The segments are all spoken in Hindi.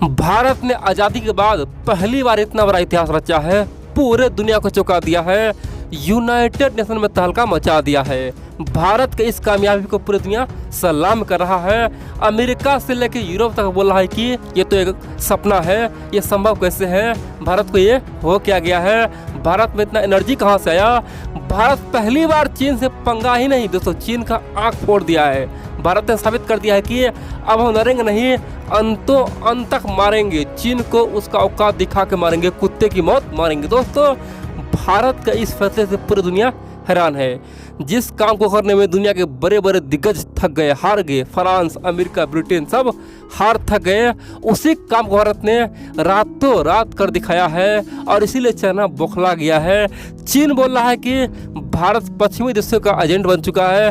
भारत ने आज़ादी के बाद पहली बार इतना बड़ा इतिहास रचा है, पूरे दुनिया को चौंका दिया है, यूनाइटेड नेशन में तहलका मचा दिया है। भारत के इस कामयाबी को पूरी दुनिया सलाम कर रहा है। अमेरिका से लेकर यूरोप तक बोल रहा है कि ये तो एक सपना है, ये संभव कैसे है, भारत को ये हो क्या गया है, भारत में इतना एनर्जी कहाँ से आया। भारत पहली बार चीन से पंगा ही नहीं दोस्तों, चीन का आँख फोड़ दिया है। भारत ने साबित कर दिया है कि अब हम डरेंगे नहीं, अंतों अंत तक मारेंगे चीन को, उसका औकात दिखा के मारेंगे, कुत्ते की मौत मारेंगे। दोस्तों भारत का इस फैसले से पूरी दुनिया हैरान है। जिस काम को करने में दुनिया के बड़े बड़े दिग्गज थक गए, हार गए, फ्रांस, अमेरिका, ब्रिटेन सब हार थक गए, उसी काम को भारत ने रातों रात कर दिखाया है और इसीलिए चाइना बौखला गया है। चीन बोल रहा है कि भारत पश्चिमी देशों का एजेंट बन चुका है,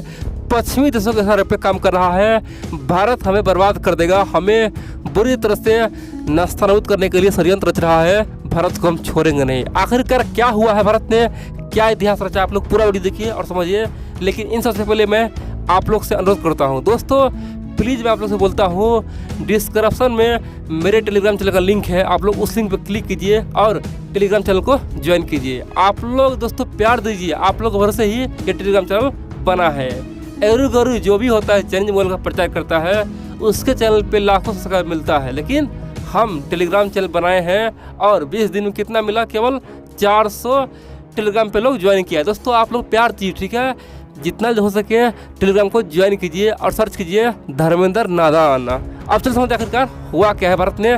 पश्चिमी देशों के सहारे पे काम कर रहा है, भारत हमें बर्बाद कर देगा, हमें बुरी तरह से नस्तानाबूद करने के लिए षड्यंत्र रच रहा है, भारत को हम छोड़ेंगे नहीं। आखिरकार क्या हुआ है, भारत ने क्या इतिहास रचा, आप लोग पूरा वीडियो देखिए और समझिए। लेकिन इन सबसे पहले मैं आप लोग से अनुरोध करता हूँ दोस्तों, प्लीज़ मैं आप लोग से बोलता हूँ, डिस्क्रिप्शन में मेरे टेलीग्राम चैनल का लिंक है, आप लोग उस लिंक पर क्लिक कीजिए और टेलीग्राम चैनल को ज्वाइन कीजिए। आप लोग दोस्तों प्यार दीजिए, आप लोग भरोसे ही ये टेलीग्राम चैनल बना है। एरू गरू जो भी होता है चैलेंज मोबाइल का प्रचार करता है, उसके चैनल पे लाखों सब्सक्राइब मिलता है, लेकिन हम टेलीग्राम चैनल बनाए हैं और 20 दिन में कितना मिला, केवल 400 टेलीग्राम पे लोग ज्वाइन किया है। दोस्तों आप लोग प्यार दीजिए, ठीक है, जितना हो सके टेलीग्राम को ज्वाइन कीजिए और सर्च कीजिए धर्मेंद्र नादान। अब चल समझ आखिरकार हुआ क्या है, भारत ने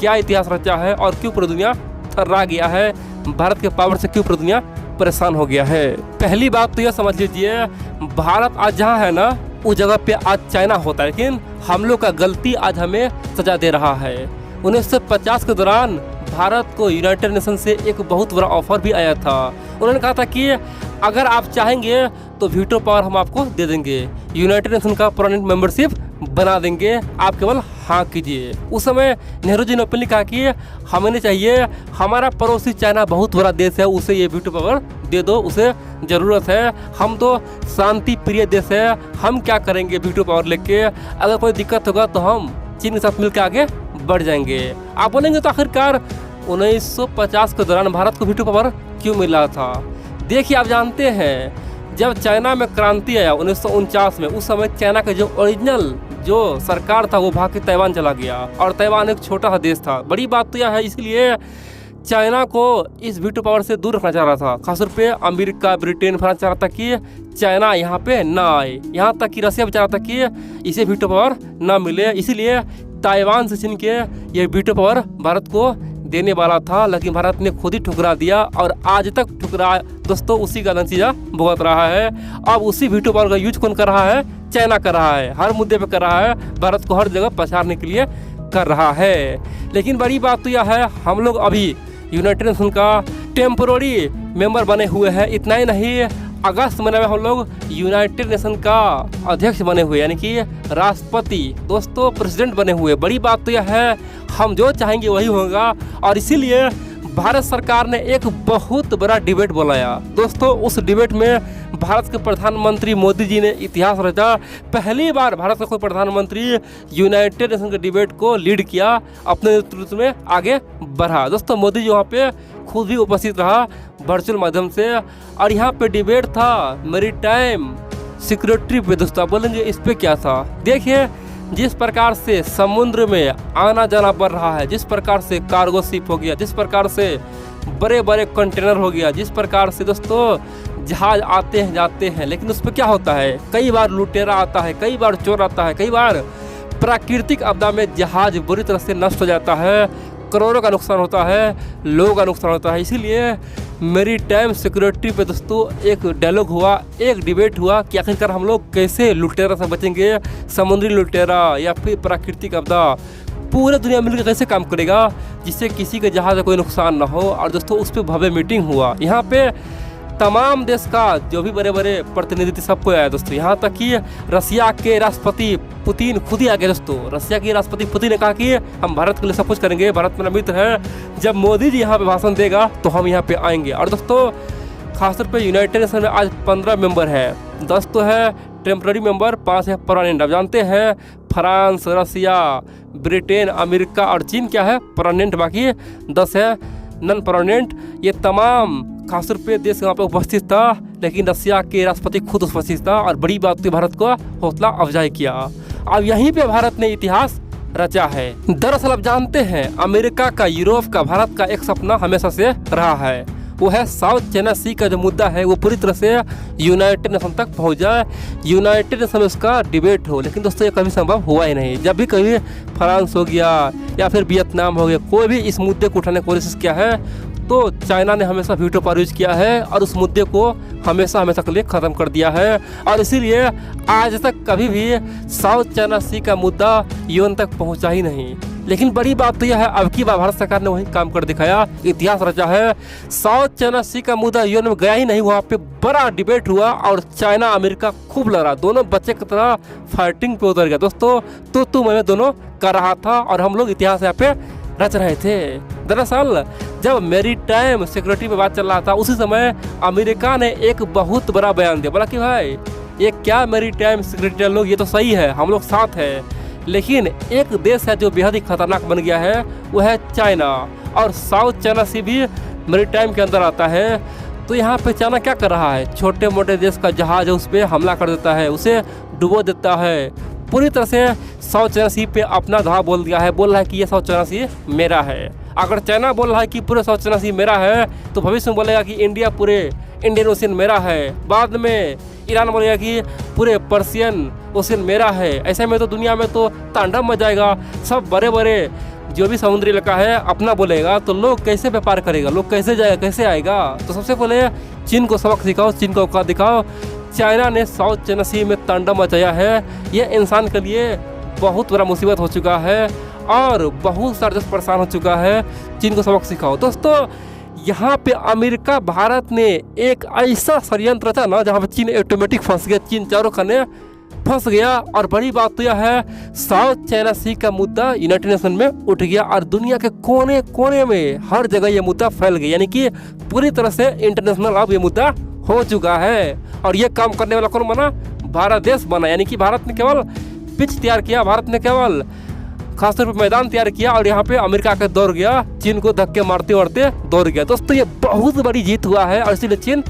क्या इतिहास रचा है और क्यों पूरी दुनिया थर्रा गया है, भारत के पावर से क्यों पूरी दुनिया परेशान हो गया है। पहली बात तो यह समझ लीजिए, भारत आज जहाँ है ना उस जगह पे आज चाइना होता है, लेकिन हम लोग का गलती आज हमें सजा दे रहा है। 1950 के दौरान भारत को यूनाइटेड नेशन से एक बहुत बड़ा ऑफर भी आया था। उन्होंने कहा था कि अगर आप चाहेंगे तो वीटो पावर हम आपको दे देंगे, यूनाइटेड नेशन का परमानेंट मेंबरशिप बना देंगे, आप केवल हाँ कीजिए। उस समय नेहरू जी ने ओपनली कहा कि हमें नहीं चाहिए, हमारा पड़ोसी चाइना बहुत बड़ा देश है, उसे ये वीटो पावर दे दो, उसे ज़रूरत है, हम तो शांति प्रिय देश है, हम क्या करेंगे वीटो पावर लेके, अगर कोई दिक्कत होगा तो हम चीन के साथ मिलकर आगे बढ़ जाएंगे। आप बोलेंगे तो आखिरकार 1950 के दौरान भारत को वीटो पावर क्यों मिला था। देखिए आप जानते हैं जब चाइना में क्रांति आया 1949 में, उस समय चाइना का जो ओरिजिनल जो सरकार था वो भाग के ताइवान चला गया और ताइवान एक छोटा सा देश था। बड़ी बात तो यह है, इसलिए चाइना को इस वीटो पावर से दूर रखना चाह रहा था, खासतौर पे अमेरिका, ब्रिटेन, फ्रांस चाह रहा था कि चाइना यहाँ पे ना आए, यहाँ तक कि रसिया भी चाह रहा था कि इसे वीटो पावर ना मिले। इसीलिए ताइवान से छीन के ये वीटो पावर भारत को देने वाला था, लेकिन भारत ने खुद ही ठुकरा दिया और आज तक ठुकरा दोस्तों उसी का नतीजा भुगत रहा है। अब उसी वीटो पावर का यूज कौन कर रहा है, चाइना कर रहा है, हर मुद्दे पे कर रहा है, भारत को हर जगह पछाड़ने के लिए कर रहा है। लेकिन बड़ी बात तो यह है, हम लोग अभी यूनाइटेड नेशन का टेम्पोररी मेंबर बने हुए हैं। इतना ही नहीं, अगस्त महीने में हम लोग यूनाइटेड नेशन का अध्यक्ष बने हुए, यानी कि राष्ट्रपति दोस्तों, प्रेसिडेंट बने हुए। बड़ी बात तो यह है, हम जो चाहेंगे वही होगा और इसीलिए भारत सरकार ने एक बहुत बड़ा डिबेट बुलाया। दोस्तों उस डिबेट में भारत के प्रधानमंत्री मोदी जी ने इतिहास रचा। पहली बार भारत का कोई प्रधानमंत्री यूनाइटेड नेशन के डिबेट को लीड किया, अपने नेतृत्व में आगे बढ़ा। दोस्तों मोदी जी वहाँ पे खुद भी उपस्थित रहा वर्चुअल माध्यम से और यहाँ पे डिबेट था मैरीटाइम सिक्योरिटी पे। दोस्तों आप बोलेंगे इस पे क्या था, देखिए जिस प्रकार से समुद्र में आना जाना बढ़ रहा है, जिस प्रकार से कार्गो शिप हो गया, जिस प्रकार से बड़े बड़े कंटेनर हो गया, जिस प्रकार से दोस्तों जहाज आते हैं जाते हैं, लेकिन उस पर क्या होता है, कई बार लुटेरा आता है, कई बार चोर आता है, कई बार प्राकृतिक आपदा में जहाज बुरी तरह से नष्ट हो जाता है, करोड़ों का नुकसान होता है, लोगों का नुकसान होता है। इसीलिए मैरीटाइम सिक्योरिटी पे दोस्तों एक डायलॉग हुआ, एक डिबेट हुआ कि आखिरकार हम लोग कैसे लुटेरा से बचेंगे, समुद्री लुटेरा या फिर प्राकृतिक आपदा, पूरे दुनिया मिलकर कैसे काम करेगा जिससे किसी के जहाज का कोई नुकसान ना हो। और दोस्तों उस पर भव्य मीटिंग हुआ, यहाँ पे तमाम देश का जो भी बड़े बड़े प्रतिनिधि सबको आया दोस्तों, यहाँ तक कि रसिया के राष्ट्रपति पुतिन खुद ही आ गए। दोस्तों रसिया के राष्ट्रपति पुतिन ने कहा कि हम भारत के लिए सब कुछ करेंगे, भारत मेरा मित्र है, जब मोदी जी यहाँ पे भाषण देगा तो हम यहाँ पे आएंगे। और दोस्तों खासतौर पे यूनाइटेड नेशन में आज 15 मेंबर है, 10 तो है टेम्पररी मेंबर, 5 है परमानेंट। आप जानते हैं फ्रांस, रसिया, ब्रिटेन, अमेरिका और चीन क्या है परमानेंट, बाकी 10 है नॉन परमानेंट। ये तमाम खास तौर पे देश यहाँ पे उपस्थित था, लेकिन रसिया के राष्ट्रपति खुद उपस्थित था और बड़ी बात तो भारत को हौसला अफजाई किया। अब यहीं पे भारत ने इतिहास रचा है। दरअसल आप जानते हैं अमेरिका का, यूरोप का, भारत का एक सपना हमेशा से रहा है, वो है साउथ चाइना सी का जो मुद्दा है वो पूरी तरह से यूनाइटेड नेशन तक पहुंच जाए, यूनाइटेड नेशन में उसका डिबेट हो। लेकिन दोस्तों ये कभी संभव हुआ ही नहीं। जब भी कभी फ्रांस हो गया या फिर वियतनाम हो गया, कोई भी इस मुद्दे को उठाने की कोशिश किया है तो चाइना ने हमेशा वीटो पावर यूज किया है और उस मुद्दे को हमेशा के लिए ख़त्म कर दिया है। और इसीलिए आज तक कभी भी साउथ चाइना सी का मुद्दा यूएन तक पहुंचा ही नहीं। लेकिन बड़ी बात तो यह है अब की बार भारत सरकार ने वही काम कर दिखाया, इतिहास रचा है। साउथ चाइना सी का मुद्दा यूएन में गया ही नहीं, वहाँ पे बड़ा डिबेट हुआ और चाइना अमेरिका खूब लड़ा, दोनों बच्चे की तरह फाइटिंग पे उतर गया दोस्तों। तो मैं दोनों कर रहा था और हम लोग इतिहास यहाँ पे रच रहे थे। दरअसल जब मैरीटाइम सिक्योरिटी पे बात चल रहा था उसी समय अमेरिका ने एक बहुत बड़ा बयान दिया, बोला कि भाई ये क्या मैरीटाइम सिक्योरिटी लोग, ये तो सही है, हम लोग साथ हैं, लेकिन एक देश है जो बेहद ही खतरनाक बन गया है, वो है चाइना। और साउथ चाइना सी भी मैरीटाइम के अंदर आता है। तो यहाँ पे चाइना क्या कर रहा है, छोटे मोटे देश का जहाज है उस पर हमला कर देता है, उसे डुबो देता है, पूरी तरह से साउथ चाइना सी पे अपना धावा बोल दिया है, बोल रहा है कि ये साउथ चाइना सी मेरा है। अगर चाइना बोल रहा है कि पूरे साउथ चाइना सी मेरा है तो भविष्य में बोलेगा कि इंडिया पूरे इंडियन ओशियन मेरा है, बाद में ईरान बोलेगा कि पूरे पर्शियन ओशियन मेरा है। ऐसे में तो दुनिया में तो तांडव मच जाएगा, सब बड़े बड़े जो भी समुद्री इलाका है अपना बोलेगा, तो लोग कैसे व्यापार करेगा, लोग कैसे जाएगा, कैसे आएगा। तो सबसे पहले चीन को सबक सिखाओ, चीन को औकात दिखाओ। चाइना ने साउथ चाइना सी में तांडव मचाया है, यह इंसान के लिए बहुत बड़ा मुसीबत हो चुका है और बहुत सारा देश परेशान हो चुका है। चीन को सबक सिखाओ। दोस्तों यहाँ पे अमेरिका भारत ने एक ऐसा षड्यंत्र था ना जहाँ पे चीन ऑटोमेटिक फंस गया, चीन चारों खाने फंस गया। और बड़ी बात तो यह है साउथ चाइना सी का मुद्दा यूनाइटेड नेशन में उठ गया और दुनिया के कोने कोने में हर जगह ये मुद्दा फैल गया, यानी कि पूरी तरह से इंटरनेशनल अब ये मुद्दा हो चुका है। और ये काम करने वाला कौन बना, भारत देश बना। यानी कि भारत ने केवल पिच तैयार किया, भारत ने केवल खासतौर पर मैदान तैयार किया और यहाँ पे अमेरिका के दौड़ गया, चीन को धक्के मारते मारते दौड़ गया। दोस्तों ये बहुत बड़ी जीत हुआ है और इसीलिए चीन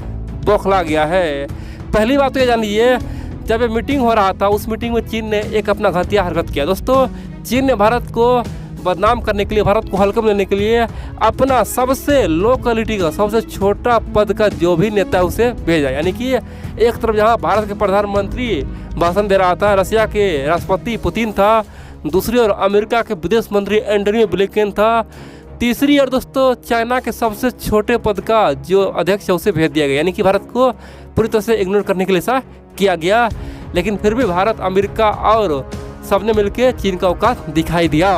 बौखला गया है। पहली बात तो ये जान लीजिए, जब ये मीटिंग हो रहा था उस मीटिंग में चीन ने एक अपना घटिया हरकत किया। दोस्तों चीन ने भारत को बदनाम करने के लिए, भारत को हल्के में लेने के लिए अपना सबसे लो क्वालिटी का, सबसे छोटा पद का जो भी नेता है उसे भेजा। यानी कि एक तरफ जहाँ भारत के प्रधानमंत्री भाषण दे रहा था, रसिया के राष्ट्रपति पुतिन था, दूसरी ओर अमेरिका के विदेश मंत्री एंटनी ब्लिंकन था, तीसरी ओर दोस्तों चाइना के सबसे छोटे पद का जो अध्यक्ष है उसे भेज दिया गया। यानी कि भारत को पूरी तरह से इग्नोर करने के लिए ऐसा किया गया। लेकिन फिर भी भारत, अमेरिका और सबने मिलकर चीन का औकात दिखाई दिया।